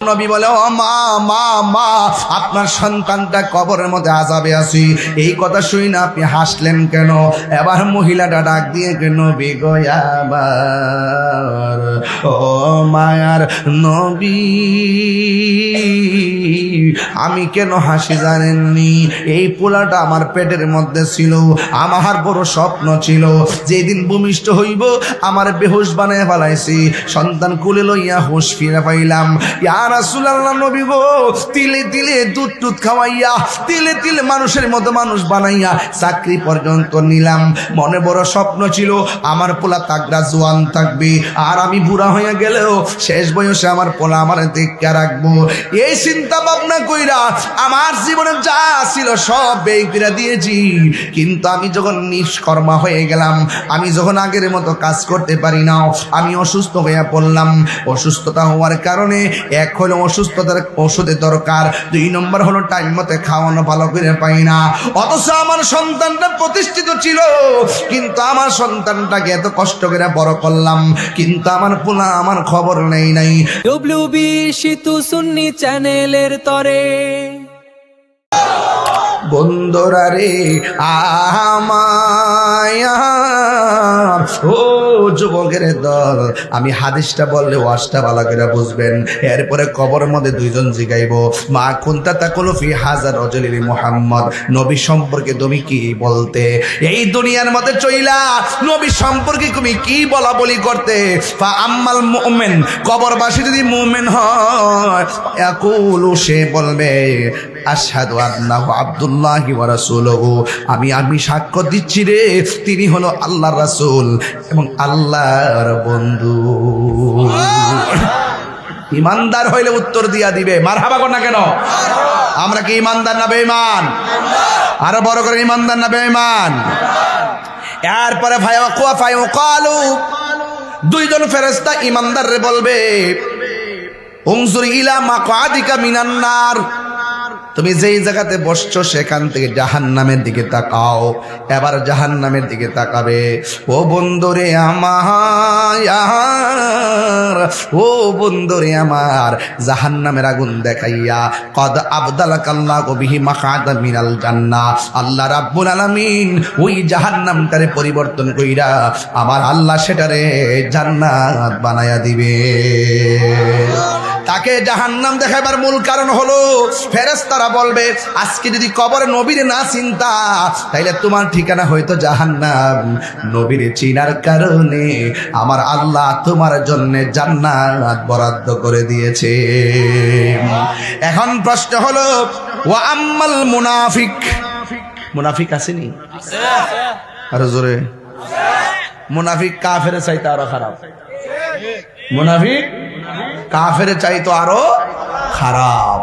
নবী বলে, ও মা মা মা, আপনার সন্তানটা কবরের মধ্যে আযাবে আছে। এই কথা শুই না আপনি হাসলেন কেন? এবার মহিলাটা ডাক দিয়ে, নবী গো আমার, ও মায়ার নবী, আমি কেন হাসি জানেননি? এই পোলাটা আমার পেটের মধ্যে ছিল, আমার বড় স্বপ্ন ছিল যেদিন ভূমিষ্ঠ হইব আমার বেহুশ বানায় ফেলাইছি, সন্তান কুলে লইয়া হুঁশ ফিরে পাইলাম। ইয়া রাসূলুল্লাহ, নবী গো, তিলে তিলে দুধ টুধ খাওয়াইয়া, তিলে তিলে মানুষের মতো মানুষ বানাইয়া চাকরি পর্যন্ত নিলাম। মনে বড় স্বপ্ন ছিল আমার পোলা তাগড়া জোয়ান থাকবে, আর আমি বুড়া হইয়া গেলেও শেষ বয়সে আমার পোলা আমার দেখে রাখবো। এই চিন্তা ভাবনা কইরা আমার জীবনে যা ছিল সব ব্যয় করে দিয়েছি। কিন্তু আমি যখন নিষ্কর্মা হয়ে গেলাম, আমি যখন আগের মতো কাজ করতে পারি না, আমি অসুস্থ হয়ে পড়লাম। অসুস্থতা হওয়ার কারণে এক হলো অসুস্থতার ওষুধের দরকার, 2 নম্বর হলো টাইম মতো খাওয়ানো ভালো করে পাই না। অথচ আমার সন্তানটা প্রতিষ্ঠিত ছিল, কিন্তু আমার সন্তানটাকে এত কষ্ট করে বড় করলাম, কিন্তু আমার পোলা আমার খবর নেই নাই। ডব্লিউবি সিতু সুন্নি চ্যানেলের তরে বন্ধুরা রে আমায়, ও যুবকের দল, আমি হাদিসটা বললে ওয়াজটা ভালো করে বুঝবেন। এরপরে কবরের মধ্যে 2 জন জিগাইব, মা কুনতা তাকুলু ফি হাযা রাজুলিল মুহাম্মদ, নবী সম্পর্কে তুমি কি বলতে? এই দুনিয়ার মধ্যে চইলা নবী সম্পর্কে তুমি কি বলা বলি করতে? ফা আম্মাল মুমিন, কবরবাসী যদি মুমিন হয়, ইয়াকুলু, সে বলবে, আশহাদু আন্নাহু আব্দুল্লাহি ওয়া রাসূলুহু, আমি সাক্ষ্য দিচ্ছি রে তিনি হলো আল্লাহর রাসূল এবং আল্লাহর বন্ধু। ইমানদার হইলে উত্তর দিয়া দিবে মারহাবা কর না কেন? আমরা কি ইমানদার না বেঈমান? আরো বড় করে ইমানদার না বেঈমান? এরপরে ফায়াকালু, 2 জন ফেরেশতা ইমানদাররে বলবে, উনজুর ইলা মাকআদিকা মিনান নার, তুমি যেই জায়গাতে বসছো সেখান থেকে জাহান্নামের দিকে তাকাও। এবার জাহান্নামের দিকে তাকাবে। ও বন্ধুরে আমার, ও বন্ধুরে আমার, জাহান্নামের আগুন দেখাইয়া, কদ আবদালাকাল্লাহু বিহি মাকআদাম মিনাল জান্নাহ, আল্লাহ রাব্বুল আলামিন ওই জাহান্নামটারে পরিবর্তন কইরা আমার আল্লাহ সেটারে জান্নাত বানায়া দিবে। তাকে জাহান্নাম দেখাবার মূল কারণ হলো ফেরেশতারা বলবে, আজকে যদি কবরে নবীরে না চিন্তা তাইলে তোমার ঠিকানা হয়তো জাহান্নাম। নবীরে চিনার কারণে আমার আল্লাহ তোমার জন্য জান্নাত বরাদ্দ করে দিয়েছে। এখন প্রশ্ন হলো, ওয়া আম্মাল মুনাফিক, মুনাফিক আসেনি? আরো জোরে। মুনাফিক কাফের চাইতে আরো খারাপ। মুনাফিক কাফের চাইতো আরো খারাপ।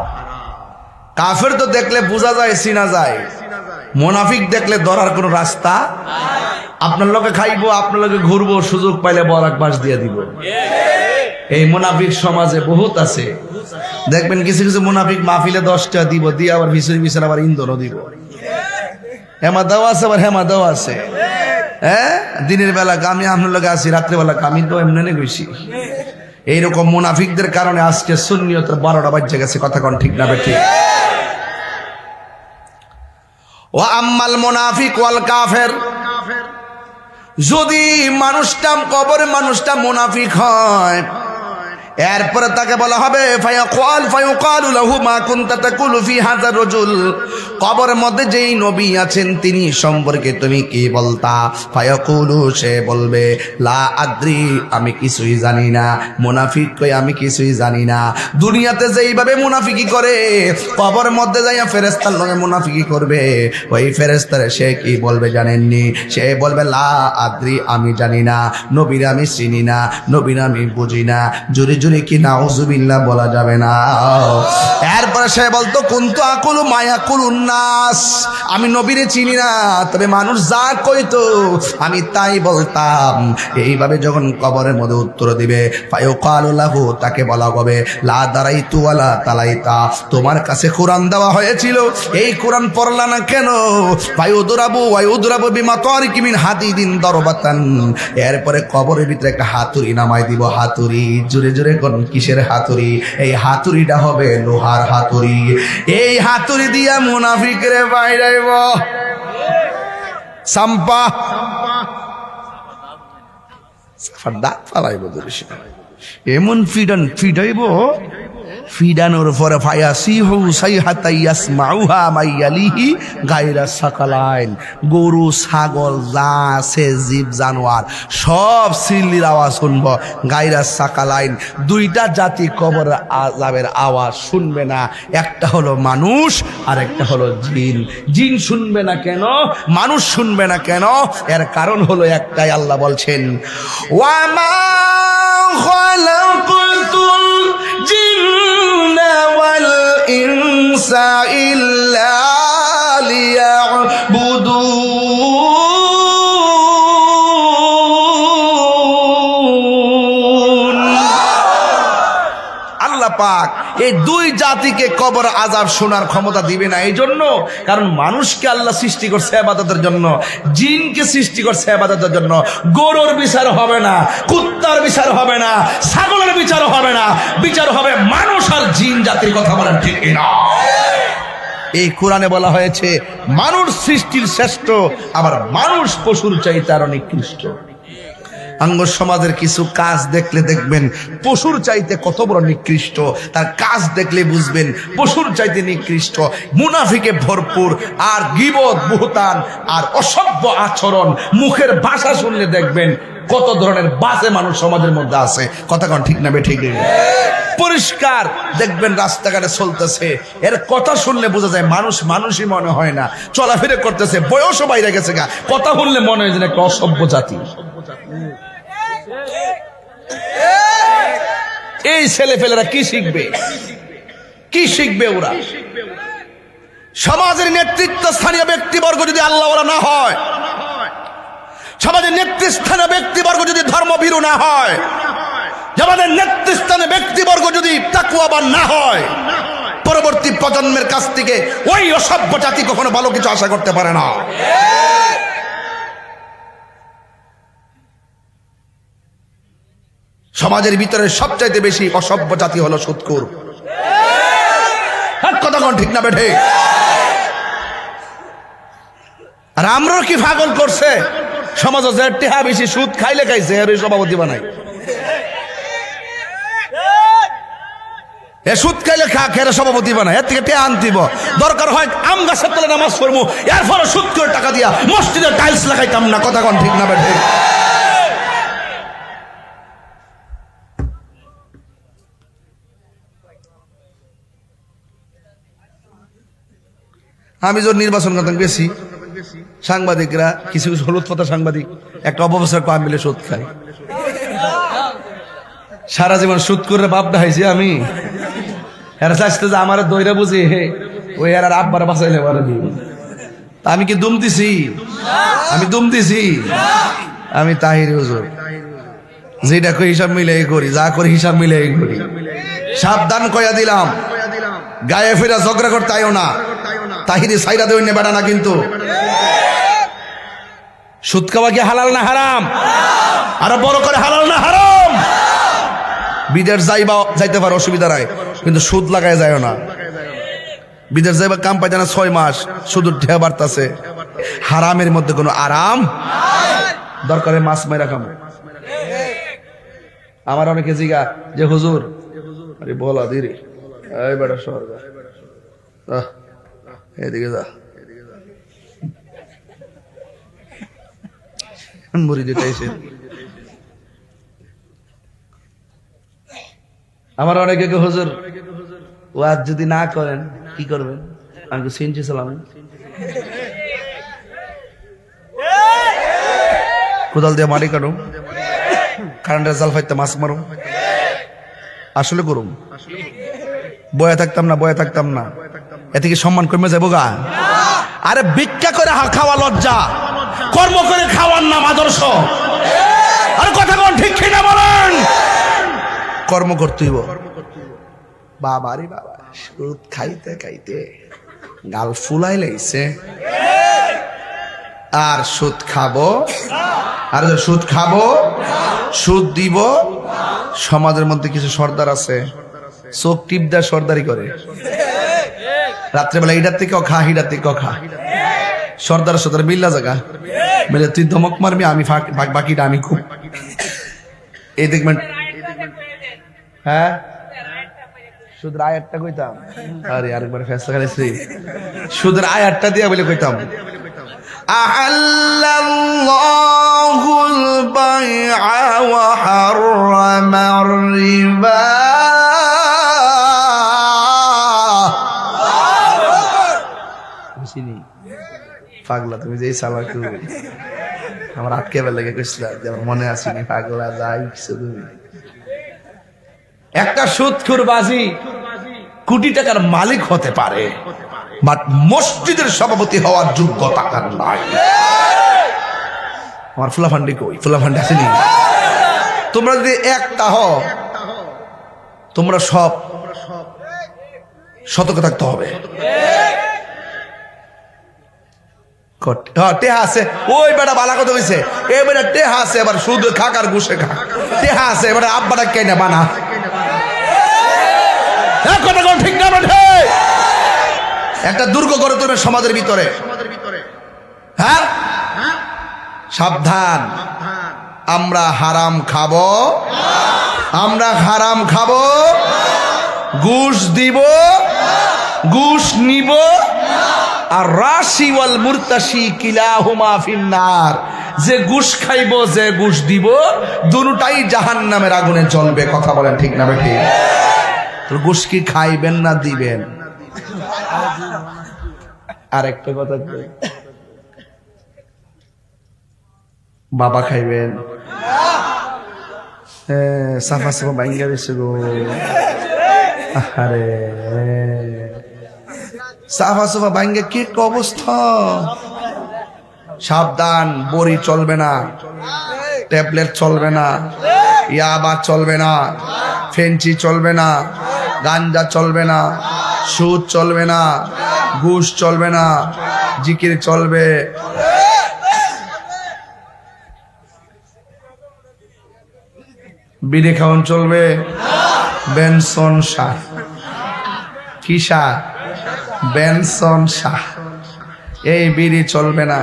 কাফের তো দেখলে বোঝা যায়, চিনা যায়। মুনাফিক দেখলে ধরার কোনো রাস্তা, আপনার লোকে খাইবো, আপনার লোকে ঘুরবো, সুযোগ পাইলে বরাক বাস দিয়ে দিব। এই মুনাফিক সমাজে বহুত আছে। দেখবেন কিছু কিছু মুনাফিক মাহফিলে 10 টাকা দিব, দিয়ে আবার ভিসুরি ভিসুরি আবার ইন্ধনও দিব। হেমা দেওয়া আছে, আবার হেমা দেওয়া আছে। হ্যাঁ, দিনের বেলা আমি আপনার লোকে আছি, রাত্রেবেলা আমি তো এমনি গেছি। এইরকম মুনাফিকদের কারণে আজকে সুন্নিয়তের 12টা বাজে গেছে। কথা কোন ঠিক না বেঠিক? ও আম্মাল মুনাফিক ওয়াল কাফের, যদি মানুষটা কবরে মানুষটা মুনাফিক হয়, এরপরে তাকে বলা হবে ফায়াকালু লাহু মা কুনতা তাকুলু ফি হাযা রাজুল, কবরের মধ্যে যেই নবী আছেন তিনি সম্পর্কে তুমি কি বলতা? ফায়াকুলু, সে বলবে, লা আদ্রি, আমি কিছুই জানি না। মুনাফিক কই আমি কিছুই জানি না। দুনিয়াতে যেইভাবে মুনাফিকি করে, কবরের মধ্যে যাইয়া ফেরেশতার লগে মুনাফিকি করবে। ওই ফেরেশতারে সে কি বলবে জানেননি? সে বলবে, লা আদ্রি, আমি জানি না। নবীর আমি চিনি না, নবীর আমি বুঝি না। জোরে জোরে কি নাউজুবিল্লাহ বলা যাবে না? এরপরে সে বলতো, কুনতু আকুলু মা ইয়াকুলুন নাস, আমি নবীরে চিনি না, তবে মানুষ যা কইতো আমি তাই বলতাম। এইভাবে যখন কবরের মধ্যে উত্তর দিবে, ফায়াকালু লাহু, তাকে বলা হবে, লা দারাইতু ওয়ালা তালাইতা, তোমার কাছে কোরআন দেওয়া হয়েছিল, এই কোরআন পড়লা না কেন? ফায়ুদরাবু বিমাতারিকি মিন হাদিদিন দরবাতান, এরপরে কবরের ভিতরে একটা হাতুড়ি নামাই দিব। হাতুড়ি, জোরে জোরে কোন কিসের হাতুড়ি? এই হাতুড়িটা হবে লোহার হাতুড়ি। এই হাতুড়ি দিয়া মুনাফিকরে বাইরাইব। সাম্পা দাঁত ফালাইব, এমন ফিডাইব, ফিডানোর পরে ফায়াসিহু সাইহাতা ইয়াসমাউহা মাইয়ালিহি গায়রা সাকালাইন। গরু ছাগল যা আছে জীব জানোয়ার সব সিল্লির আওয়াজ শুনব। গায়রা সাকালাইন, দুইটা জাতি কবর আযাবের আওয়াজ শুনবে না। একটা হলো মানুষ আর একটা হলো জিন। জিন শুনবে না কেন, মানুষ শুনবে না কেন? এর কারণ হলো একটাই, আল্লাহ বলছেন ওয়ামা খালাকাতুল জিন্না ওয়াল ইনসা ইল্লা লিয়াবুদুন। আল্লাহ পাক এই দুই জাতিকে কবর আযাব শোনার ক্ষমতা দিবে না। এই জন্য কারণ মানুষকে আল্লাহ সৃষ্টি করছে ইবাদতের জন্য, জিনকে সৃষ্টি করছে ইবাদতের জন্য। গরুর বিচার হবে না, কুত্তার বিচার হবে না, ছাগলের বিচার হবে না, বিচার হবে মানুষ আর জিন জাতির। কথা বলেন ঠিক কিনা? এই কোরআনে বলা হয়েছে মানুষ সৃষ্টির শ্রেষ্ঠ, আবার মানুষ পশুর চাইতে আরো নিকৃষ্ট। আঙ্গ সমাজের কিছু কাজ দেখলে দেখবেন পশুর চাইতে কত বড় নিকৃষ্ট। তার কাজ দেখলে বুঝবেন পশুর চাইতে নিকৃষ্ট। মুনাফিকে ভরপুর, আর গীবত বুহতান আর অসভ্য আচরণ, মুখের ভাষা শুনলে দেখবেন কত ধরনের বাজে মানুষ সমাজের মধ্যে আছে। কথা কোন ঠিক না বেঠিক? পরিষ্কার দেখবেন রাস্তাঘাটে চলতেছে, এর কথা শুনলে বোঝা যায় মানুষ মানুষই মনে হয় না। চলাফেরা করতেছে, বয়সও বাইরে গেছে গা, কথা শুনলে মনে হয় যেন একটা অসভ্য জাতি। এই ছেলেপেলেরা কি শিখবে? কি শিখবে ওরা? সমাজের নেতৃত্ব স্থানীয় ব্যক্তিবর্গ যদি আল্লাহওয়ালা না হয়, সমাজের নেতৃস্থানীয় ব্যক্তিবর্গ যদি ধর্মভীরু না হয়, আমাদের নেতৃস্থানীয় ব্যক্তিবর্গ যদি তাকওয়াবান না হয়, পরবর্তী প্রজন্মের কাছ থেকে ওই অসভ্য জাতি কখনো ভালো কিছু আশা করতে পারে না। সমাজের ভিতরে সবচাইতে বেশি অসভ্য জাতি হলো সুদখোর। কথা কোন ঠিক না বেঠে? আর আমরা কি পাগল করছে সমাজে যে টেহা বেশি সুদ খাইলে খাইছে এর সভাপতি বানাই। এ সুদ খাইলে খেয়ে সভাপতি বানায়, এর থেকে টেহা আনতিব। দরকার হয় আম গাছের তলে নামাজ পড়বো, এর ফলে সুদ করে টাকা দিয়া মসজিদে টাইলস লাগাইতাম না। কথা কোন ঠিক না বেঠে? আমি যখন নির্বাচন করতাম বেশি, সাংবাদিকরা কিছু কিছু হলুদ পাতা সাংবাদিক একটা অপবস্থার কম মিলে সুদ খাই। সারা জীবন সুদ করে বাপ দেখাইছি আমি। এরা চাইতে যে আমার দইরা বুঝি ওই এর আব্বার বাঁচাইলে পারে। আমি কি দুম দিছি? আমি দুম দিছি? আমি তাহির হুজুর, যেটা কই হিসাব মিলাই করি, যা করি হিসাব মিলাই করি। সাবধান কইয়া দিলাম, গায়ে ফেরা ঝগড়া করতে আইও না। তাহিরি সাইরা দেই বেড়া না কিন্তু। সুদ খাওয়া কি হালাল না হারাম? আরো বড় করে হালাল না হারাম? বিদেশ যাইতে পারো, অসুবিধা নাই, কিন্তু সুদ লাগায় যায় না। বিদেশ যাইবা কাম পাইতে না 6 মাস, শুধু ঢেয়া বাড়তাছে। হারামের মধ্যে কোনো আরাম। দরকারে মাছ মাইরা খামো। আমার অনেকে জিগা যে হুজুর, আরে বলা দিরে এই বেটা শহর এদিকে যা, মুড়ি দিতে এসে। আমার অনেকে হুজুর ওয়াজ যদি না করেন কি করবেন? আমি সিনজি সালাম, কোদাল দিয়ে মারি কাটুম, কারেন্টের জাল ফাইতে মাছ মারুম। আসলে করুম, বয়া থাকতাম না, বয়া থাকতাম না। এতে কি সম্মান কমে যাবো গা? আরে ভিক্ষা করে খাওয়া লজ্জা, কর্ম করে খাওয়ার নাম আদর্শ। আর কথা কোন ঠিক কিনা বলেন? কর্ম করতেইব। বাবা রে বাবা, সুদ খাইতে খাইতে গাল ফুলাই লাইছে। আর সুদ খাবো, আর সুদ খাবো, সুদ দিব, সমাজের মধ্যে কিছু সর্দার আছে, চোখ টিপ দেয় সর্দারি করে, রাত্রেবেলা ইটার থেকে খা, হিটার থেকে খা। সর্দার সর্দার মিল্লা জায়গা বলে তুই ধমক মারবি, আমি বাকিটা আমি খুব এই দেখবেন। হ্যাঁ, সুদের আয়াতটা কইতাম, আরে আরেকবার ফেসলা খাইছি, সুদের আয়াতটা দিয়া বলে কইতাম আহাল্লাল্লাহুল বাইআ ওয়া হাররামার রিবা। বুঝিনি পাগলা, তুমি যেই সালা একটু আমার আটকে বেলা লেগে কইছিলা যে আমার মনে আসেনি, পাগলা যাই কিছু তুমি। একটা সুদখোর বাজি কোটি টাকার মালিক হতে পারে, বাট মসজিদের সভাপতি হওয়ার যোগ্যতা তার নাই। আমার ফুলাফান্ডি কই? ফুলাফান্ডি আসেনি? তোমরা যদি একটা হও, তোমরা সব সতর্ক থাকতে হবে। টেহা আছে, ওই বেটা বালা কথা হয়েছে, এ বেটা টেহা আছে, এবার সুদ খাক আর ঘুষে খা। টেহা আছে, এবার আব্বাটা কেনে বানা, কথা কোন ঠিক না? একটা দুর্গ গড়ে তুলবে সমাজের ভিতরে। হ্যাঁ, সাবধান, আমরা হারাম খাবো, আমরা হারাম খাবো, ঘুষ দিব, ঘুষ নিব, আর রাশি ওয়াল মুরতাশি কিলাহুমা ফিন্নার। যে ঘুষ খাইব, যে ঘুষ দিব, দুটোটাই জাহান্নামের আগুনে জ্বলবে। কথা বলেন ঠিক না বেঠি? তো ঘুষ কি খাইবেন না দিবেন? আরেকটা কথা, বাবা খাইবেন? সাফা সাফা বাইঙ্গা দিছে গো, আরে সাফা সাফা বাইঙ্গা কি অবস্থা। সাবধান, বড়ি চলবে না, ট্যাবলেট চলবে না, ইয়াবা চলবে না, ফেঞ্চি চলবে না, গাঞ্জা চলবে না, সুদ চলবে না, ঘুষ চলবে না, জিকির চলবে। বিড়ি খাওয়ান চলবে, বেনসন শাহ, কি শাহ? বেনসন শাহ। এই বিড়ি চলবে না,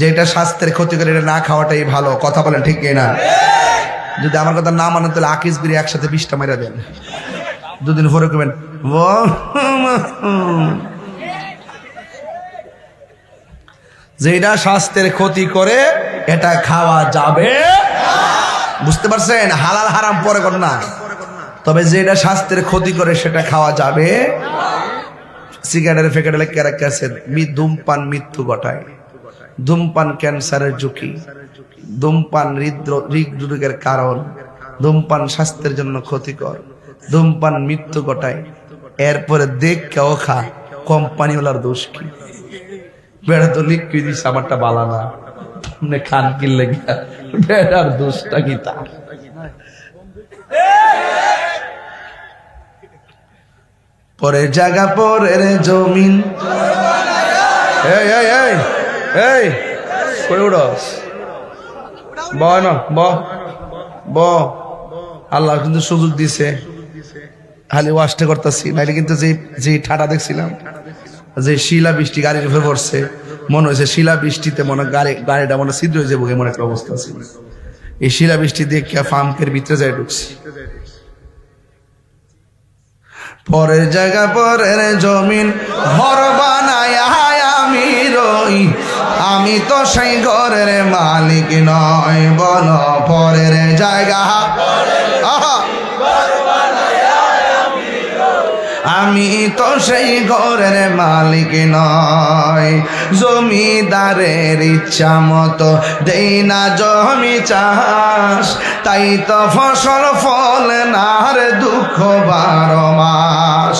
যেটা স্বাস্থ্যের ক্ষতি করে এটা না খাওয়াটাই ভালো। কথা বলেন ঠিক না? যদি আমার কথা না মানেন তাহলে আকিস বিড়ি একসাথে 20টা মেরে দেন, দুদিন পরে করবেন যেটা স্বাস্থ্যের ক্ষতি করে এটা খাওয়া যাবে। বুঝতে পারছেন? হালাল হারাম পরে কর না, তবে যেটা স্বাস্থ্যের ক্ষতি করে সেটা খাওয়া যাবে। সিগারেটের প্যাকেটে লেখা আছে ধূমপান মৃত্যু ঘটায়, ধূমপান ক্যান্সারের ঝুঁকি, ধূমপান হৃদরোগের কারণ, ধূমপান স্বাস্থ্যের জন্য ক্ষতিকর, ধূমপান মৃত্যু ঘটায়। এরপরে দেখ কেউ খা, কোম্পানিওয়ালার দোষ কি? বেড়া তো লিখি দিস আমারটা বালা না, খান কিনলে বেড়ার দোষটা কি তার? পরের জায়গা পরের জমিন, এই এই এই এই কই উড়স? ব না ব আল্লাহ কিন্তু সুযোগ দিছে, খালি ওয়াশটা করতেছি, নাইলে কিন্তু যে ঠাডা দেখছিলাম, যে শিলা বৃষ্টি গাড়ির উপরে পড়ছে, মনে হয়েছে শিলা বৃষ্টিতে মনে গাড়িটা মনে ছিদ্র হয়ে যাবো, এমন একটা অবস্থা ছিল। এই শিলা বৃষ্টি দেখে ফার্মের ভিতরে যাই ঢুকছি। পরের জায়গা পরের জমিন, ঘর বানায় আমি রই, আমি তো সেই ঘরের মালিক নয়। বল পরের জায়গা, আমি তো সেই ঘরের মালিক নয়। জমিদারের ইচ্ছা মতো দেই না জমি চাষ, তাই তো ফসল ফল না রে দুঃখ 12 মাস।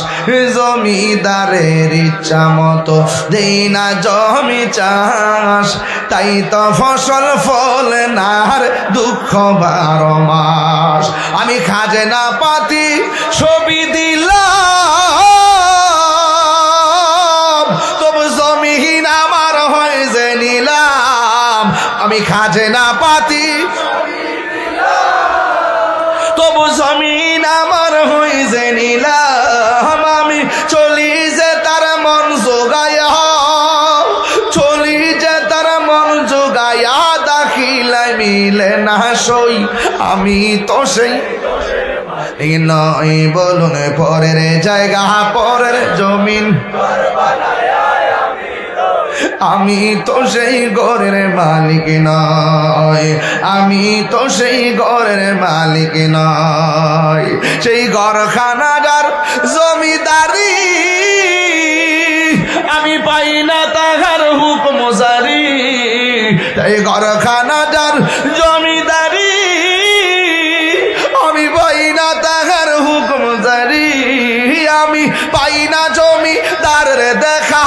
জমিদারের ইচ্ছা মতো দেই না জমি চাষ, তাই তো ফসল ফল না রে দুঃখ 12 মাস। আমি খাজনা পাতি ছবি দিলাম, তবু জমিহীন আমার হয় যে নিলাম। আমি খাজনা পাতি তবু না সই, আমি তো সেই নয় বলুন পরের জায়গা পরের জমিন, আমি তো সেই ঘরের মালিক নয়, আমি তো সেই ঘরের মালিক নয়। সেই ঘরখানার জমিদারি আমি পাই না তাহার হুকুম জারি, এই ঘরখানার জমিদারি আমি পাই না তাহার হুকুম জারি, আমি পাই না জমিদারের দেখা,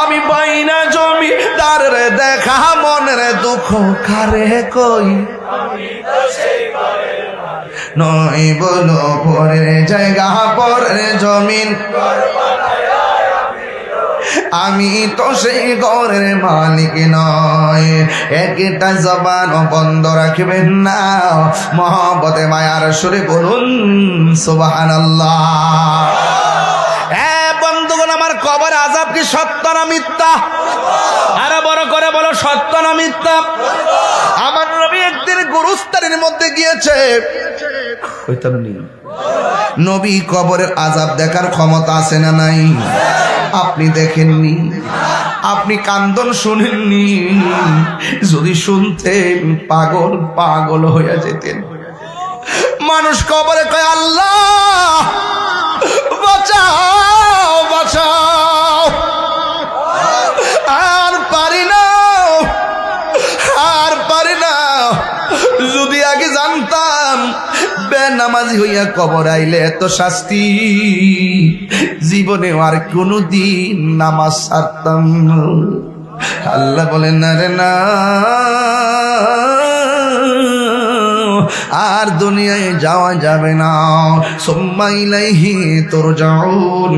আমি পাই না জমিদারের দেখা, মনের দুঃখ কারে কই, নয় বলো পরের জায়গা পরের জমিন, আমি তো সেই ঘরের মালিক নয়। একটা জবান বন্ধ রাখবেন না, মহব্বতে মায়ার সুরে বলুন সুবহানাল্লাহ। বন্ধুগণ আমার, কবর আযাব কি সত্য না মিথ্যা? আরো বড় করে বলো, সত্য না মিথ্যা? আমার নবী একদিন গুরুস্থানের মধ্যে গিয়েছে, নবী কবরের আযাব দেখার ক্ষমতা আছে না নাই? আপনি দেখেননি, আপনি কান্দন শুনেননি, যদি শুনতেন পাগল পাগল হয়ে যেতেন। মানুষ কবরে কয় আল্লাহ বাঁচাও বাঁচাও, আর পারি না আর পারি না, যদি আগে জানতাম বেনামাজি হইয়া কবর আইলে এত শাস্তি, জীবনে আর কোনদিন নামাজ ছাড়তাম না। আল্লাহ বলেন না রে না, আর দুনিয়ায় যাওয়া যাবে না, সুম্মা ইলাইহি তুরজাউন,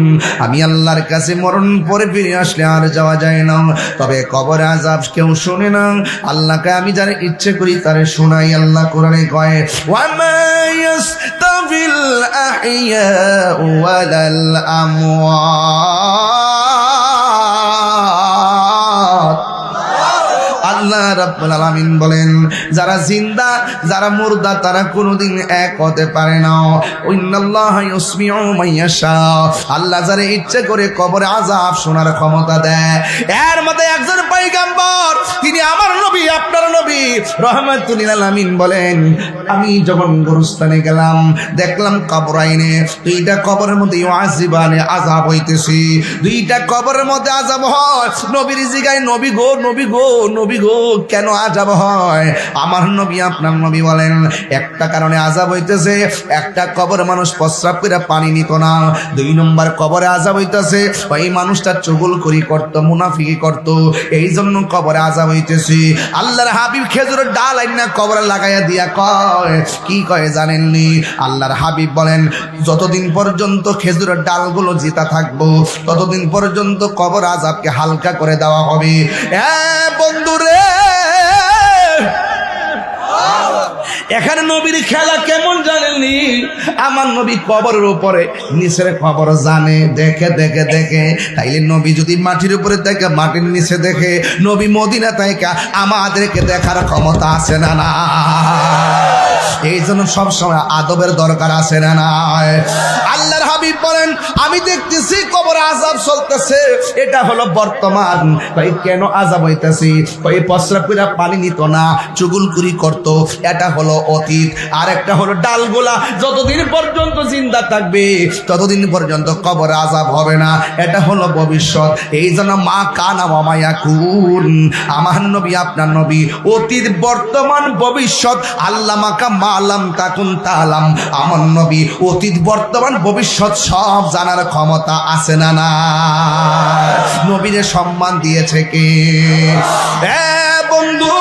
আমি আল্লাহর কাছে মরণ পরে ফিরে আসলে আর যাওয়া যায় না। তবে কবর আযাব কেউ শুনে না, আল্লাহকে আমি যারা ইচ্ছে করি তারে শোনাই। আল্লাহ কোরআনে কয় ওয়া মা ইয়াস্তাবিল আহইয়া ওয়ালাল আমওয়াত। আল্লাহ রাব্বুল আলামিন বলেন, যারা জিন্দা যারা মুর্দা তারা কোনোদিন এক হতে পারে না। ইন্নাল্লাহা ইউসমিউ মান ইয়াশা, আল্লাহ যারা ইচ্ছে করে কবরে আযাব শোনার ক্ষমতা দেয়। এর মধ্যে একজন পয়গম্বর, তিনি আমার নবী আপনার নবী রাহমাতুল লিল আলামিন বলেন, আমি যখন গুরুস্থানে গেলাম দেখলাম কবরাইনে দুইটা কবরের মধ্যে ইউআযিবানে আযাব হইতেছে, দুইটা কবরের মধ্যে আযাব হয়। নবীর জিগায়, নবী গো নবী গো নবী গো কেন আযাব হয়? আমার নবী আপনার নবী বলেন, একটা কারণে আযাব হইতেছে, একটা কবর মানুষ প্রস্রাব করে পানি নিত না, 2 নম্বর কবরে আযাব হইতেছে ওই মানুষটা চুগলখড়ি করত, মুনাফিকি করত, এই জন্য কবরে আযাব হইতেছে। আল্লাহর হাবিব খেজুরের ডাল আইনা কবরে লাগাইয়া দিয়া কয়, কি কয় জানেননি? আল্লাহর হাবিব বলেন, যতদিন পর্যন্ত খেজুরের ডালগুলো জিতা থাকবো ততদিন পর্যন্ত কবর আযাবকে হালকা করে দেওয়া হবে। বন্ধুরে, এখানে নবীর খেলা কেমন জানেননি? আমার নবী কবরের উপরে নিচের খবর জানে, দেখে দেখে দেখে। তাইলে নবী যদি মাটির উপরে দেখে, মাটির নিচে দেখে, নবী মদিনা থেকে আমাদেরকে দেখার ক্ষমতা আছে না না? এই জন্য সবসময় আদবের দরকার আছে না না? আল্লাহর হাবিব বলেন, আমি দেখতেছি কবর আযাব চলতেছে, এটা হলো বর্তমান। ভাই কেন আযাব হইতেছে? ভাই প্রস্রাব করে পানি নিত না, চুগলখড়ি করত, এটা হলো অতীত। আর একটা হলো ডালগুলা যতদিন পর্যন্ত জিন্দা থাকবে ততদিন পর্যন্ত কবর আযাব হবে না, এটা হলো ভবিষ্যৎ। এই জন্য মা কানা ওয়া মা ইয়াকুন, আমার নবী আপনার নবী অতীত বর্তমান ভবিষ্যৎ আল্লাহ মাকা মালাম তাকুন তালাম, আমার নবী অতীত বর্তমান ভবিষ্যৎ সব জানার ক্ষমতা আছে না না? নবীরে সম্মান দিয়েছে কে? বন্ধু,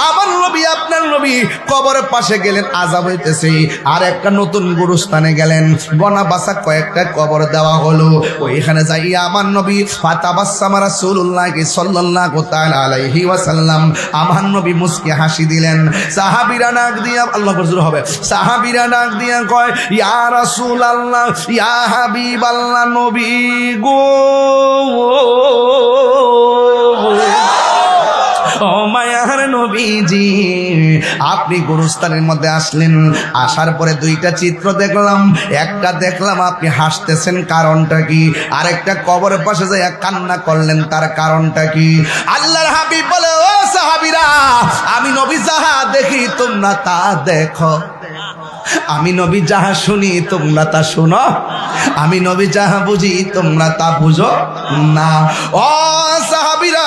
আমার নবী আপনার নবী কবরের পাশে গেলেন, আযাব হইতেছে। আর একটা নতুন গুরুস্থানে গেলেন, বনা বাসা কয়েকটা কবর দেওয়া হলো। ওইখানে যাইয়া আমার নবী ফাতাবাসসামা রাসূলুল্লাহ সাল্লাল্লাহু তাআলা আলাইহি ওয়াসাল্লাম, আমার নবী মুস্কি হাসি দিলেন। সাহাবীরা ডাক দিয়া, আল্লাহ গজুর হবে, সাহাবীরা ডাক দিয়া কয়, ইয়া রাসূলুল্লাহ, ইয়া হাবিবাল্লাহ, নবী গো, ও মায়ার নবীজি, আপনি গোরস্থানের মধ্যে আসলেন, আসার পরে দুইটা চিত্র দেখলাম। একটা দেখলাম আপনি হাসতেছেন, কারণটা কি? আরেকটা কবরের পাশে যাইয়া কান্না করলেন, তার কারণটা কি? আল্লাহর হাবিব বলে, ও সাহাবীরা, আমি নবী যাহা দেখি তোমরা তা দেখো, আমি নবী যাহা শুনি তোমরা তা শুনো, আমি নবী যাহা বুঝি তোমরা তা বুঝো না। ও সাহাবীরা,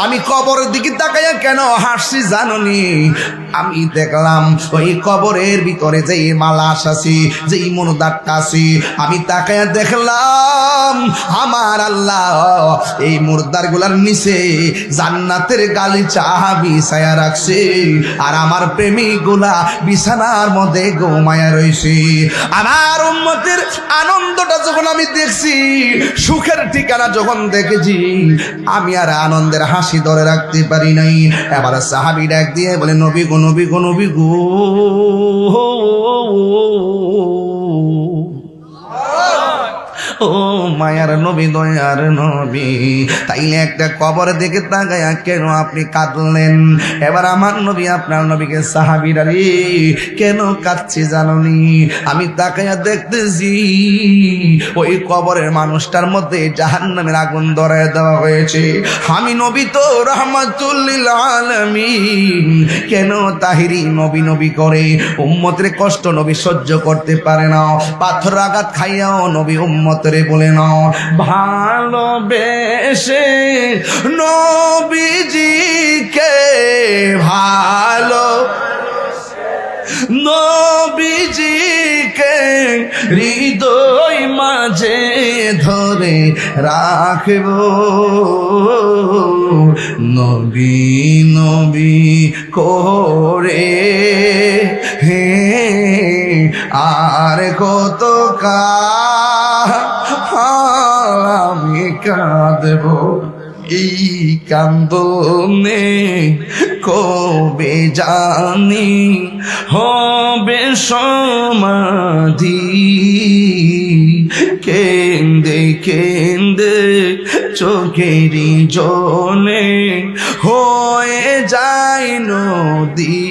আমি কবরের দিকে তাকাইয়া কেন হাসছি জানোনি? আমি দেখলাম ওই কবরের ভিতরে যে মালাস আছে, যে মুর্দারটা আছে, আমি তাকাইয়া দেখলাম আমার আল্লাহ এই মুর্দার গুলার নিচে জান্নাতের গালিচা বিছায়া রাখছে, আর আমার প্রেমিক গুলা বিছানার মধ্যে ঘুমায়া রইছে। আমার উম্মতের আনন্দটা যখন আমি দেখছি, সুখের ঠিকানা যখন দেখেছি, আমি আর আনন্দের হাসি ধরে রাখতে পারি নাই। এবার সাহাবী ডাক দিয়ে বলে, নবী গো, নবী গো, নবী গো, ও মায়ার নবী, দয়ার নবী, তাইলে একটা কবর দেখে তাকায়া কেন আপনি কাঁদলেন? এবার আমার নবী আপনার নবীকে, সাহাবীরা রে, কেন কাঁদছি জাননি? আমি তাকায়া দেখতেছি ওই কবরের মানুষটার মধ্যে জাহান্নামের আগুন ধরায় দেওয়া হয়েছে। আমি নবী তো রাহমাতুল লিল আলামিন, কেন তাহিরি নবী নবী করে উম্মতের কষ্ট নবী সহ্য করতে পারে না? পাথর আঘাত খাইয়াও নবী উম্মতের বলে না, ভালোবেসে নবীজিকে ভালো, নবীজিকে হৃদয় মাঝে ধরে রাখব, নবী নবী করে হে আর কত আমি কাঁদব, এই কান্দনে কবে জানি হবে সমাধি, কেন্দে কেন্দে চোখেরই জলে হয়ে যায় নদী,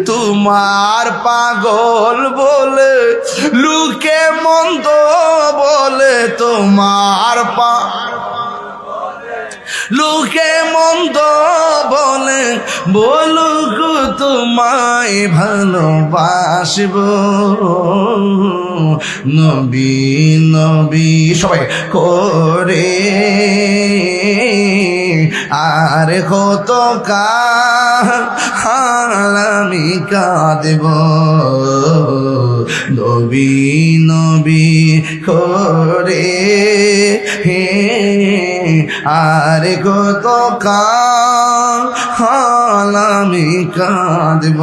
তোমার পাগল বলে লুকে মন্দ বলে, তোমার লোকে মন্দ বলে বলুক তোমায় ভালোবাসব, নবী নবী সবাই করে আর কত কাল আমি কাঁদব, নবী নবী করে হে আর কত কাল আমি কাঁদব।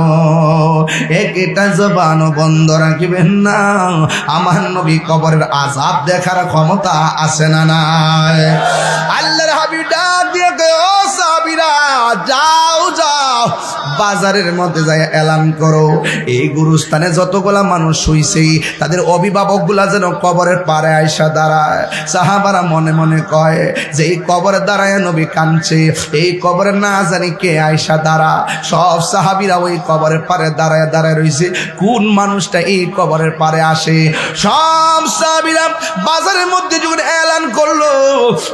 একটা জবান বন্ধ রাখবেন না, আমার নবী কবরের আযাব দেখার ক্ষমতা আছে না নাই? আল্লাহর হাবিব ডাক দিয়ে, ও সাহাবীরা, যাও যাও বাজারের মধ্যে যাই এলান করো, এই গুরুস্থানে যতগুলা মানুষ শুইছে তাদের অভিভাবক গুলা যেন কবরের পারে আইসা দাঁড়ায়। সাহাবারা মনে মনে কয় যে এই কবরের দাঁড়ায় নবী কাঁদছে, এই কবরে না জানি কে আইসা দাঁড়া। সব সাহাবীরা ওই কবরের পারে দাঁড়ায় দাঁড়ায় রইছে, কোন মানুষটা এই কবরের পারে আসে। সব সাহাবীরা বাজারের মধ্যে যখন এলান করলো,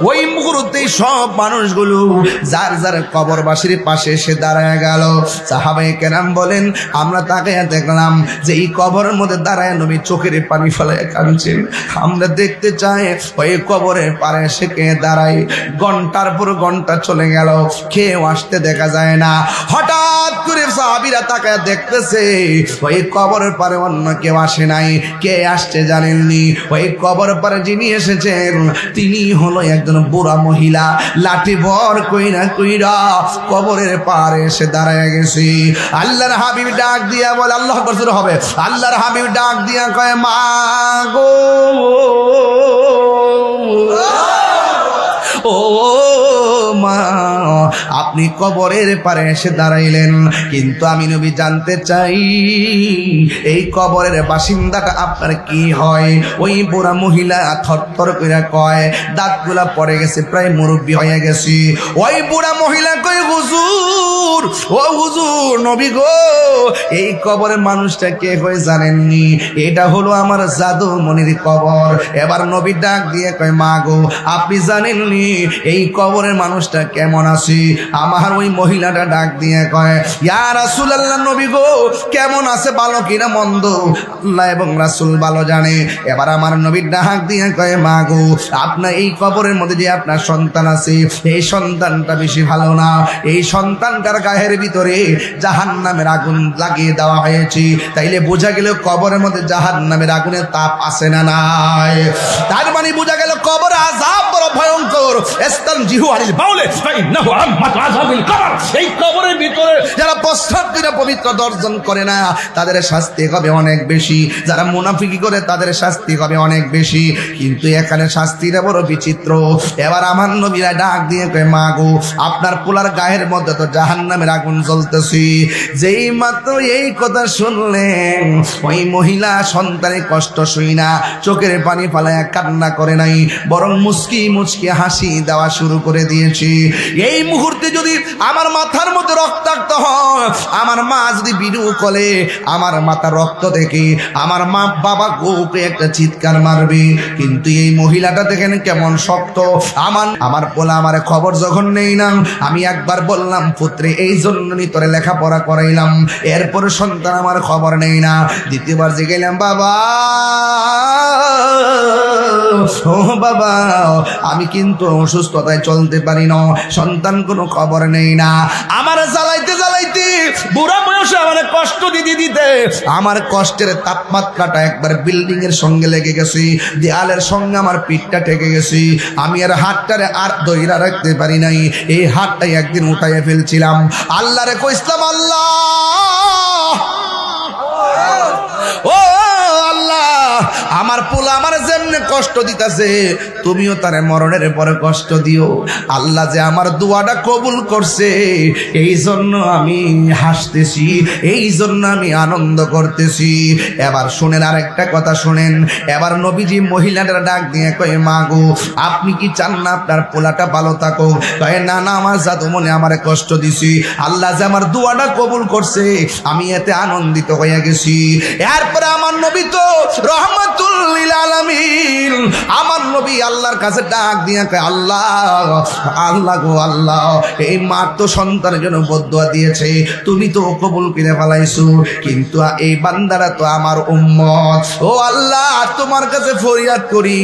ওই মুহূর্তে সব মানুষগুলো যার যার কবরবাসীর পাশে এসে দাঁড়ায় গেল। সাহাবায়ে কেরাম বলেন, আমরা তাকায়া দেখলাম যে এই কবরের মধ্যে দাঁড়ায় নবী চোখের পানি ফেলায় কাঁদছেন। আমরা দেখতে চাই ওই কবরের পারে এসে কে দাঁড়ায়। ঘন্টার পর ঘন্টা চলে গেল, কেউ আসতে দেখা যায় না। হঠাৎ করে সাহাবীরা তাকায়া দেখতেছে ওই কবরের পারে অন্য কেউ আসে নাই। কে আসছে জানেননি? ওই কবরের পারে যিনি এসেছেন তিনি হলো একজন বুড়া মহিলা, লাঠি ভর কইরা কইরা কবরের পারে এসে দাঁড়ায় গেছে। আল্লাহর হাবিব ডাক দিয়া বলে, আল্লাহ আকবার হবে। আল্লাহর হাবিব ডাক দিয়া কয়, মা গো, ও মা, আপনি কবরের পারে এসে দাঁড়াইলেন, কিন্তু আমি নবী জানতে চাই এই কবরের বাসিন্দাটা আপনার কি হয়? ওই বুড়া মহিলা থরথর করে কয়, দাঁতগুলা পড়ে গেছে, প্রায় মুরব্বী হয়ে গেছি। ওই বুড়া মহিলা কয়, হুজুর, ও হুজুর, নবী গো, এই কবরের মানুষটা কে হয়ে জানেননি? এটা হলো আমার জাদু মনির কবর। এবার নবী ডাক দিয়ে কয়, মা গো, আপনি জানেননি এই কবরের মানুষটা কেমন আছে? আমার ওই মহিলাটা ডাক দিয়ে কয়, ইয়া রাসূলুল্লাহ, নবী গো, কেমন আছে, ভালো কিনা মন্দ আল্লাহ এবং রাসূল ভালো জানে। এবার আমার নবী ডাক দিয়ে কয়, মা গো, আপনার এই কবরের মধ্যে যে আপনার সন্তান আছে, এই সন্তানটা বেশি ভালো না। এই সন্তানটার গায়ের ভিতরে জাহান্নামের আগুন লাগিয়ে দেওয়া হয়েছে। তাইলে বোঝা গেল কবরের মধ্যে জাহান্নামের আগুনের তাপ আছে না নাই? তার মানে বোঝা গেল কবর আযাব বড় ভয়ঙ্কর। ইস্তানজিহু আনিল বাউলে ফাইন্নাহু আম্মাতু আযাবিল কবর। এই কবরের ভিতরে যারা প্রস্রাব করে পবিত্রতা অর্জন করে না, তাদের শাস্তি হবে অনেক বেশি। যারা মুনাফিকি করে, তাদের শাস্তি হবে অনেক বেশি। কিন্তু এখানে শাস্তিটা বড় বিচিত্র। এবার আমার নবীরা ডাক দিয়ে কয়, মা গো, আপনার পোলার গায়ের মধ্যে তো জাহান্নামের আগুন জ্বলতেছি। যেই মাত্র এই কথা শুনলেন, ওই মহিলা সন্তানের কষ্ট শুই না চোখের পানি ফালায় কান্না করে নাই, বরং মুচকি মুচকি হাসি দেওয়া শুরু করে দিয়েছি। এই মুহূর্তে যদি আমার মাথার মধ্যে রক্তাক্ত হয়, আমার মা যদি ভিডিও কলে আমার মাথা রক্ত দেখে, আমার মা বাবা গোকে একটা চিৎকার মারবে। কিন্তু এই মহিলাটা দেখেন কেমন শক্ত। আমার পোলা আমার খবর যখন নেই না, আমি একবার বললাম, পুত্রে এই জন্য তোরে লেখাপড়া করাইলাম, এরপরে সন্তান আমার খবর নেই না। দ্বিতীয়বার যে গেলাম, বাবা, ও বাবা, আমি কিন্তু অসুস্থতায় চলতে পারি না, সন্তান কোনো খবর নেই না। আমার জ্বালাইতে জ্বালাইতে বুড়া বয়সে আমার কষ্ট দিতে দিতে আমার কষ্টের তাপমাত্রাটা একবার বিল্ডিং এর সঙ্গে লেগে গেছে, দেয়ালের সঙ্গে আমার পিঠটা ঠেকে গেছি। আমি আর হাতটারে আর দইরা রাখতে পারি নাই। এই হাতটাই একদিন উঠাইয়া ফেলছিলাম। আল্লাহ রে কইসলাম, আল্লাহ, ও আল্লাহ, আমার পোলা আমার যেমনে কষ্ট দিতেছে, তুমিও তারে মরণের পরে কষ্ট দিও। আল্লাহ যে আমার দোয়াটা কবুল করছে, এই জন্য আমি হাসতেছি, এই জন্য আমি আনন্দ করতেছি। এবার শুনেন, আর একটা কথা শুনেন। এবার নবীজি মহিলাটা ডাক দিয়ে কয়, মা গো, আপনি কি চান না আপনার পোলাটা ভালো থাকুক? কয়, না না, আমার জাদু মনে আমার কষ্ট দিছি, আল্লাহ যে আমার দোয়াটা কবুল করছে, আমি এতে আনন্দিত হয়ে গেছি। এরপরে আমার নবী তো রহমাতুল লিল আলামিন, আমার নবী আল্লাহর কাছে ডাক দিয়ে কয়, আল্লাহ, আল্লাহ গো আল্লাহ, এই মা তো সন্তানের জন্য বদদুয়া দিয়েছে, তুমি তো কবুল করে ফেলাইছো, কিন্তু এই বান্দারা তো আমার উম্মত। ও আল্লাহ, তোমার কাছে ফরিয়াদ করি,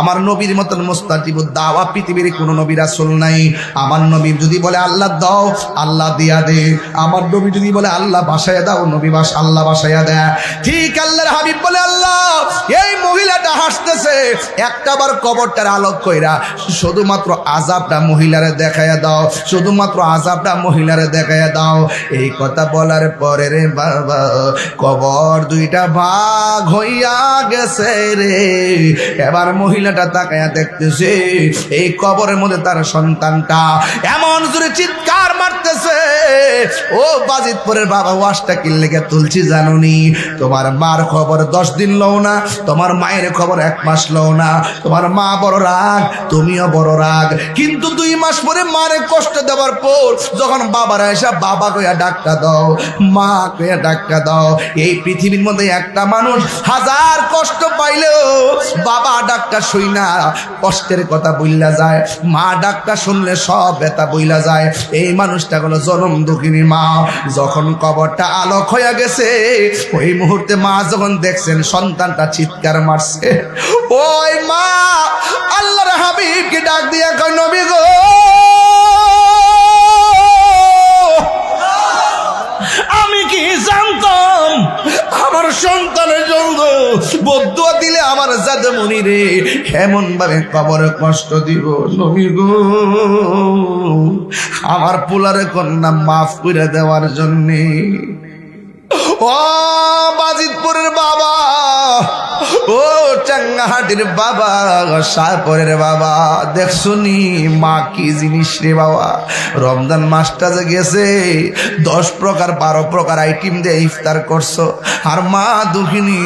আমার নবীর মতন মুস্তাজিবুদ দাওয়া পৃথিবীর কোনো নবী রাসূল নাই। আমার নবী যদি বলে আল্লাহ দাও, আল্লাহ দিয়া দে। আমার নবী যদি বলে আল্লাহ বাসায় দাও, নবী আল্লাহ বাসায় দেয়। ঠিক আল্লাহর হাবিব বলে, আল্লাহ, এই মহিলাটা হাসতেছে, একটাবার কবরটার আলোক কইরা শুধুমাত্র আযাবটা মহিলারে দেখাইয়া দাও, শুধুমাত্র আযাবটা মহিলারে দেখাইয়া দাও। এই কথা বলার পরে রে বাবা, কবর দুইটা ভাগ হইয়া গেছে রে। এবার মহিলাটা তাকাইয়া দেখতেছে, এই কবরের মধ্যে তার সন্তানটা এমন জোরে চিৎকার মারতেছে। ও বাজিতপুরের বাবা, ওয়াজটা কি লেগে তুলছি জানুনি? তোমার মার খবর 10 দিন লও না, তোমার মায়ের খবর 1 মাস লও না। তোমার মা বড় রাগ, তুমিও বড় রাগ, কিন্তু 2 মাস পরে মারে কষ্ট দেওয়ার পর যখন বাবারা এসে বাবা কইয়া ডাক্তার দাও, মা কইয়া ডাক্তার দাও, এই পৃথিবীর মধ্যে একটা মানুষ 1000 কষ্ট পাইলেও বাবা ডাক্তার শুই না কষ্টের কথা বইলা যায়, মা ডাক্তার শুনলে সব ব্যথা বইলা যায়। এই মানুষটা হলো জনম দুঃখিনী মা। যখন কবরটা আলোক হয়ে গেছে, ওই মুহূর্তে মা যখন দেখছেন সন্তানটা চিৎকার মারছে, ওই মা আল্লাহর হাবিবকে ডাক দিয়া কয়, নবী গো, আমি কি জানতাম আমার সন্তানের জন্য বদদুয়া দিলে আমার জাদুমণি রে এমন ভাবে কবরে কষ্ট দিব। নবী গো, আমার পোলারে কন্যা মাফ করে দেওয়ার জন্যে ও বাজিতপুরের বাবা, ও চাঙ্গাহাটির বাবা, শাহপুরের বাবা, দেখছুনি মা কি জিনিস রে বাবা। রমজান মাসটা যে গেছে 10 প্রকার 12 প্রকার আইটেম দিয়ে ইফতার করছো, আর মা দুঃখিনী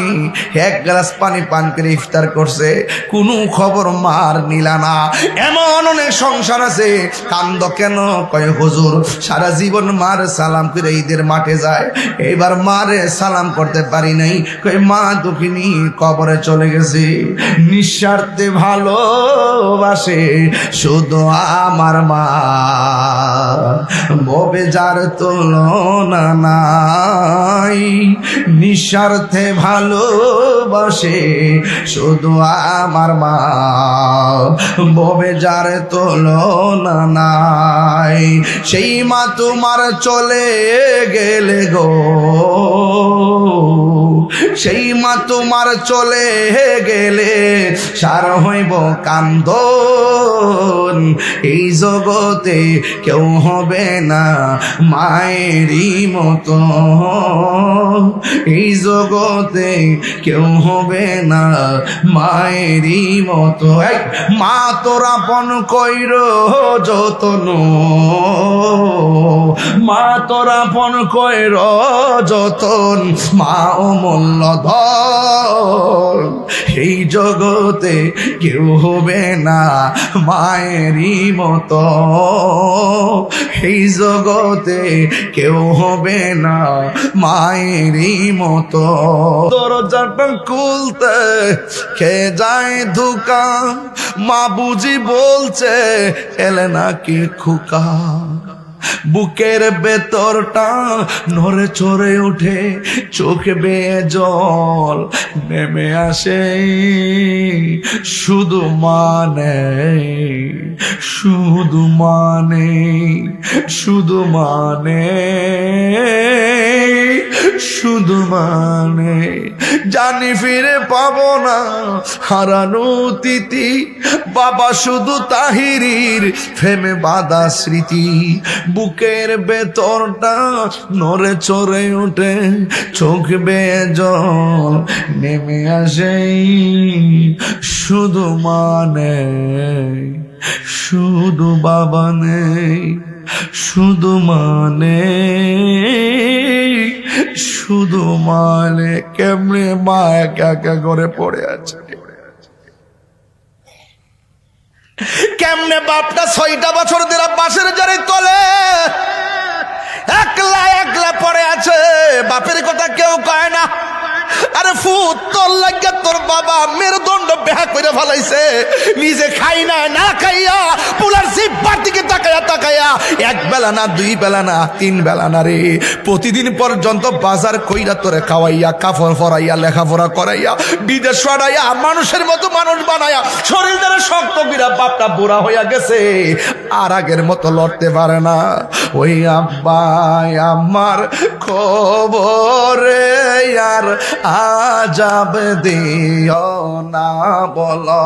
1 গ্লাস পানি পান করে ইফতার করছে, কোনো খবর মার নিলা না। এমন অনেক সংসার আছে, কান্দ কেন? কয় হুজুর সারা জীবন মার সালাম করে ঈদের মাঠে যায়, এইবার মারে সালাম করতে পারি নাই। কই মা দুঃখিনী কবরে চলে গেছে। নিঃস্বার্থে ভালোবাসে শুধু আমার মা, ববে যার তুলনা নাই। নিঃস্বার্থে ভালোবাসে শুধু আমার মা, ববে যার তুলনা নাই। সেই মা তোমার চলে গেলে গো, সেই মা তোমার চলে গেলে সার হইব কান্দন। এই জগতে কেউ হবে না মায়েরই মতো, এই জগতে কেউ হবে না মায়েরই মতো। মা তোরা পন কইর যতন, মা তোরা পন কইর যতন, মা অমূল্য ধন। এই জগতে কেউ হবে না মায়েরই মতো, এই জগতে কেউ হবে না মায়েরই মতো। দরজাটা খুলতে কে যায় ধোকা, মা বুঝি বলছে এলে নাকি খোকা। বুকের ভেতরটা নড়ে চড়ে ওঠে, চোখ বেয়ে জল নেমে আসে। শুধু মানে, শুধু মানে, শুধু মানে, শুধু মানে, জানি ফিরে পাবো না হারানো তিথি। বাবা শুধু তাহিরির প্রেমে বাঁধা স্মৃতি। বুকের ভেতরটা নড়ে চড়ে ওঠে, চোখ বেয়ে জল নেমে আসে। শুধু মানে, শুধু বাবা নেই, শুধু মানে, শুধু মানে। কেমনে মা একা একা করে পড়ে আছে, কেমনে বাপটা 6টা বছর ধরে বাসের জারি তলে একলা একলা পড়ে আছে, বাপের কথা কেউ কয় না। আরে ফুট তোর লাগে তোর বাবা মেরুদণ্ড বেহা করে ফেলাইছে, নিজে খাই না, না খাইয়া পুলার জিব্বার দিকে তাকাইয়া তাকাইয়া 1 বেলা না 2 বেলা না 3 বেলা না রে, প্রতিদিন পর্যন্ত বাজার কইরা তোরে খাওয়াইয়া, কাপড় পরাইয়া, লেখাপড়া করাইয়া, বিদেশ ছড়াইয়া, মানুষের মতো মানুষ বানাইয়া, শরীর দ্বারা শক্ত বিরা বাপটা বুড়া হইয়া গেছে, আর আগের মতো লড়তে পারে না। ওই আব্বাই আমার খবরে আর আজাব দিও না, বলো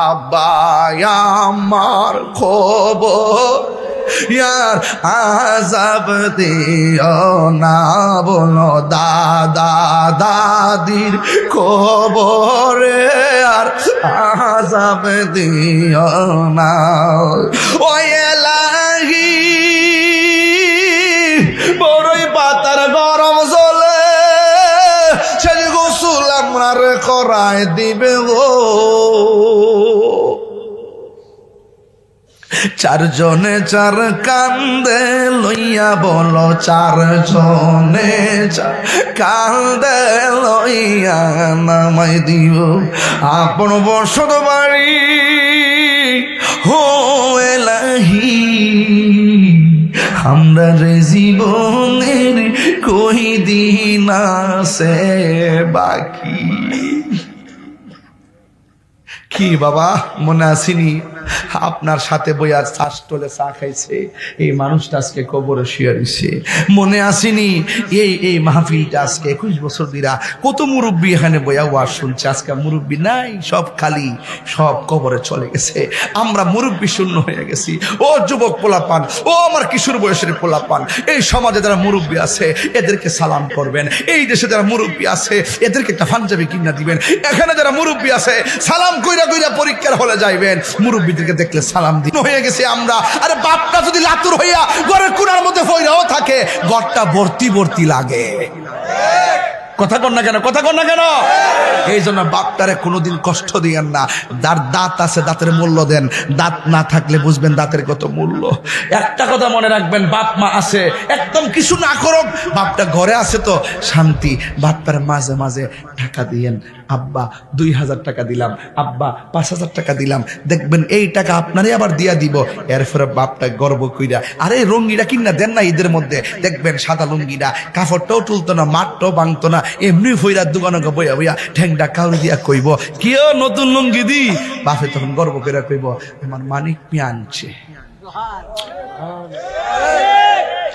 আব্বাই আমার খবর ইয়ার আজাব দিও না, বলো দাদা দাদির খবরে আর আজাব দিও না। ওই এলাহি বড়ই পাতার গরম জলে সে গোসল আপনার করায় দিবে গো। 4 জনে 4 কান্দে লইয়া, বলো 4 জনে 4 কান্দে লইয়া নামাই দিও আপন বসত বাড়ি। হো এলাহি আমরা রে জীবনের কই দিন আছে বাকি। কি বাবা মনে আসেনি? আপনার সাথে বইয়া চাষ টলে চা খাইছে, এই মানুষটা আজকে কবরে শুয়ে রয়েছে। মনে আসেনি এই মাহফিলটা আজকে 21 বছর দিরা কত মুরব্বী এখানে বইয়া ওয়াজ শুনছে, আজকে মুরব্বী নাই, সব খালি, সব কবরে চলে গেছে। আমরা মুরব্বী শূন্য হয়ে গেছি। ও যুবক পোলাপান, ও আমার কিশোর বয়সের পোলাপান, এই সমাজে যারা মুরব্বী আছে এদেরকে সালাম করবেন। এই দেশে যারা মুরব্বী আছে এদেরকে একটা পাঞ্জাবি কিনা দিবেন। এখানে যারা মুরব্বী আছে সালাম কইরা কইরা পরীক্ষার হলে যাইবেন, মুরব্বীদেরকে দেখলে সালাম দিন। হয়ে গেছে আমরা। আরে বাপটা যদি লাতুর হইয়া ঘরের কোণার মধ্যে ফইরাও থাকে, ঘরটা ভর্তি ভর্তি লাগে। কথা কন না কেন, কথা কন না কেন? এই জন্য বাপটারে কোনোদিন কষ্ট দিয়েন না। যার দাঁত আছে দাঁতের মূল্য দেন, দাঁত না থাকলে বুঝবেন দাঁতের কত মূল্য। একটা কথা মনে রাখবেন, বাপ মা আছে একদম কিছু না করুক, বাপটা ঘরে আছে তো শান্তি। বাপটার মাঝে মাঝে টাকা দিয়েন, আব্বা 2000 টাকা দিলাম, আব্বা 5000 টাকা দিলাম, দেখবেন এই টাকা আপনারই আবার দিয়া দিব। এরপরে বাপটা গর্ব কইরা আরে লুঙ্গিটা কিনা দেন না ঈদের মধ্যে, দেখবেন সাদা লুঙ্গিটা কাপড়টাও তুলতো না, মাঠটাও ভাঙতো না, এমনি ফইরার দোকানে বইয়া বইয়া ঠ্যাংটা কাউরি দিয়া কইব কিও নতুন লুঙ্গি দি। বাপে তখন গর্ব করে কইব আমার মানিক মিয়া আনছে।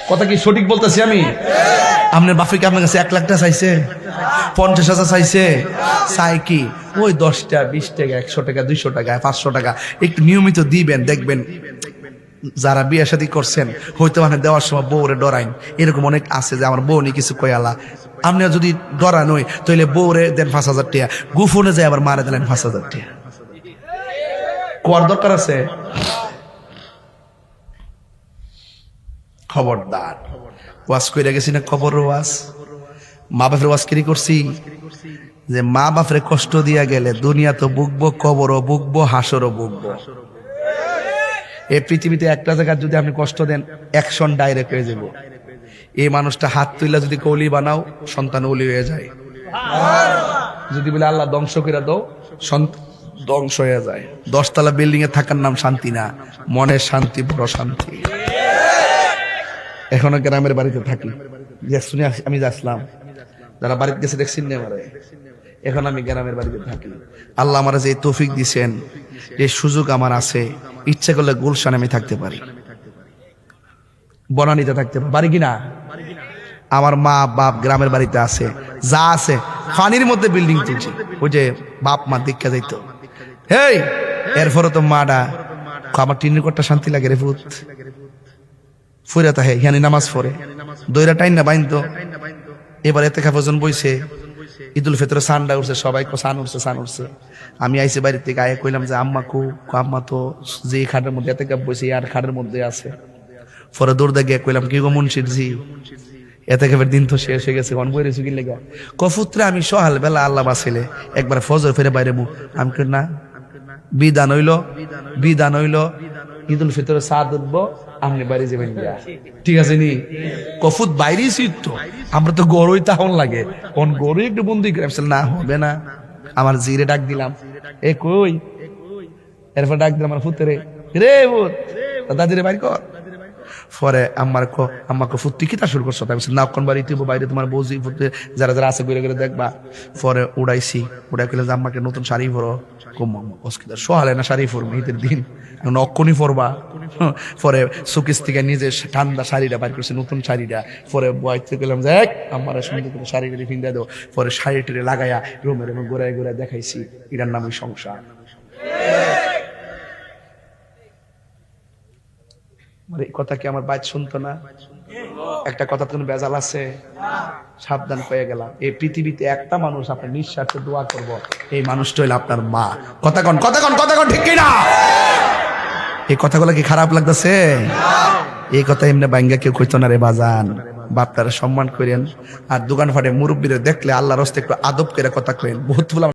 কথা কি সঠিক বলতেছি আমি? আপনার বাপে কি আপনার কাছে 1 লাখ টাকা চাইছে, 50,000 চাইছে? চাই কি ওই 10 টাকা 20 টাকা 100 টাকা 200 টাকা 500 টাকা একটু নিয়মিত দিবেন। দেখবেন যারা বিয়ে শাদী করছেন হয়তো মানে দেওয়ার সময় বউরে ডরাইন, এরকম অনেক আছে যে আমার বউ নি কিছু কয়ালা। আপনি যদি ডরা নই তাহলে বউরে দেন 5,000 টাকা, গুফনে যায় আবার মারে দিলেন 5,000 টাকা। কোয়ার দরকার আছে? খবরদার। ওয়াজ কইরা গেছি না, খবর ওয়াজ। মা বাপের ওয়াজ কি করছি যে মা বাপরে কষ্ট দিয়া গেলে দুনিয়া তো বুকবো, কবরও বুকবো, হাসরও বুকবো। এই পৃথিবীতে একটা জায়গায় যদি আপনি কষ্ট দেন অ্যাকশন ডাইরেক্ট হয়ে যাব। এই মানুষটা হাত তুইলা যদি কলি বানাও সন্তান ওলি হয়ে যায়। যদি বলে আল্লাহ ধ্বংস করে দাও সন্তান ধ্বংস হয়ে যায়। 10 তলা বিল্ডিং এ থাকার নাম শান্তি না, মনের শান্তি বড় শান্তি। এখনো গ্রামের বাড়িতে থাকি, শুনে আমি যাচ্ছিলাম, যারা বাড়িতে গেছে দেখছেন না আমারে। এখন আমি গ্রামের বাড়িতে থাকি। আল্লাহ আমার যে তৌফিক দিছেন, এই সুযোগ আমার আছে, ইচ্ছে করলে গুলশানে আমি থাকতে পারি, বনানীতে থাকতে পারি কিনা? আমার মা বাপ গ্রামের বাড়িতে আছে, যা আছে পানির মধ্যে বিল্ডিং তুলছে। ওই যে বাপ মা দীক্ষা যাইতো, হেই এরপরে তো মাডা আমার টিনের কোটটা শান্তি লাগে রে ভূত ফুরা তাহে হিয়ানি নামাজ পড়ে দইরা টাইন না বাইন তো। এবার এতে খাফজন বইছে, ঈদুল ফিতরে সানডা উঠছে, সবাই সান উঠছে সান উঠছে। আমি আইসি বাড়ির থেকে আয়ে কইলাম যে আম্মা কু, আম্মা তো যে খাটের মধ্যে এতে কাপ বইছে আর খাটের মধ্যে আছে। পরে দৌড় দিয়ে কইলাম কি গো মুন্সির জি, এতে কাপের দিন তো শেষ হয়ে গেছে, বই রেছু কি লেগা কফুত্রে আমি সহাল বেলা আল্লাহ বাঁচিলে একবার ফজর ফেরে বাইরে মু। আমি কই না, বিধান হইল ঈদুল ফিতরে সাদ উঠবো, আপনি বাইরে যাবেন গিয়া, ঠিক আছে নি? কফুত বাইরে তো আমরা তো গরুই তাহন লাগে, কোন গরু একটু বন্দি করে না হবে না। আমার জিরে ডাক দিলাম, এ কই, এরপর ডাক দিলাম আমার ফুতেরে, রে ভূত দাদিরে বাইর কর। পরে আম্মাকে ফুত্তি কি তা শুরু করছো? না কোন বাড়ি তুই বাইরে তোমার বৌজি ফুটে যারা যারা আছে ঘুরে ঘুরে দেখবা। পরে উড়াইছি, উড়াই কইলে যে আম্মাকে নতুন শাড়ি পরো, সোহালে না শাড়ি পরবো ঈদের দিন, অক্ষণই পরবা। পরে সুকিস থেকে নিজে ঠান্ডা শাড়িটা বাইর করছে, নতুন শাড়িটা। পরে বয়তে গেলাম যে আমার সুন্দর করে শাড়িটা ফিন্দা দাও। পরে শাড়িটা লাগাইয়া রুমে রুমে ঘুরাই ঘুরাই দেখাইছি, এটার নামই সংসার। এই কথা কি আমার বাইত শুনতো না? একটা কথা তো বেজাল আছে, সাবধান হয়ে গেলাম। এই পৃথিবীতে একটা মানুষ আপনার নিঃস্বার্থে দোয়া করব, এই মানুষটা হইল আপনার মা। কথা কন ঠিক কিনা? এই কথাগুলো কি খারাপ লাগতেছে? এই কথা এমনি বাঙ্গা কেউ কইতো না রে বাজান। বাপটারে সম্মান করেন, আর দোকান ফাটে মুরব্বীরে দেখলে আল্লাহর রাস্তায় একটু আদব করে কথা কইেন। বহুত